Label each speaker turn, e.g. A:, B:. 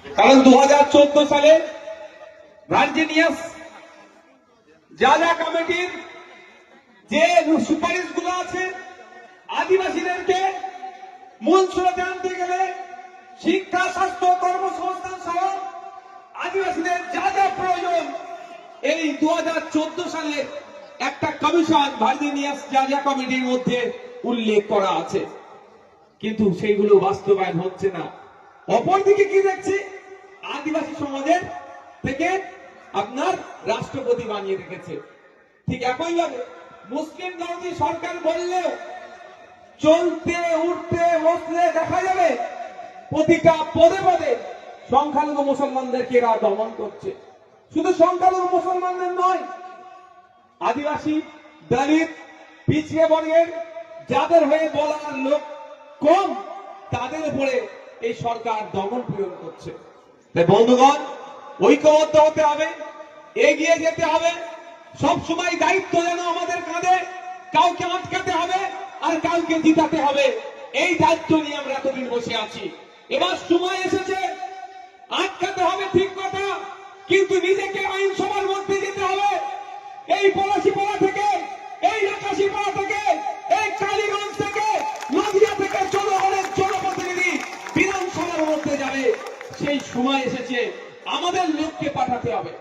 A: কারণ 2014 সালে ভার্জিনিয়াস যা কমিটির যে সুপারিশগুলো আছে, আদিবাসীদেরকে মূল স্রোতে আনতে গেলে শিক্ষা, স্বাস্থ্য, কর্মসংস্থান সহ আদিবাসীদের যা যা প্রয়োজন, এই 2014 সালে একটা কমিশন ভার্জিনিয়াস যা কমিটির মধ্যে উল্লেখ করা আছে, কিন্তু সেইগুলো বাস্তবায়ন হচ্ছে না। অপরদিকে কি দেখছি, আদিবাসী সমাজের থেকে আপনার রাষ্ট্রপতি বানিয়ে রেখেছে। ঠিক একইভাবে মুসলিম ধর্মী সরকার বললেও চলতে উঠতে বসলে দেখা যাবে প্রতিটা পদে পদে সংখ্যালঘু মুসলমানদেরকে এরা দমন করছে। শুধু সংখ্যালঘু মুসলমানদের নয়, আদিবাসী, দলিত, পিছিয়ে বর্গের যাদের হয়ে বলার লোক কম, তাদের উপরে এই সরকার দমন পীড়ন করছে। তাই বন্ধুগণ, ঐক্যবদ্ধ হতে হবে, এগিয়ে যেতে হবে। সব সময় দায়িত্ব যেন আমাদের কাঁধে, কাউকে আটকাতে হবে আর কাউকে জিতাতে হবে, এই দায়িত্ব নিয়ে আমরা এতদিন বসে আছি। এবার সময় এসেছে, আটকাতে হবে ঠিক কথা, কিন্তু নিজেকে আইনসভার মধ্যে যেতে হবে। এই পলাশীপাড়া থেকে, এই আকাশীপাড়া থেকে, এই কালীগঞ্জ থেকে, নদিয়া থেকে জনগণের জনপ্রতিনিধি বিধানসভার মধ্যে যাবে। সেই সময় এসেছে, আমাদের লোককে পাঠাতে হবে।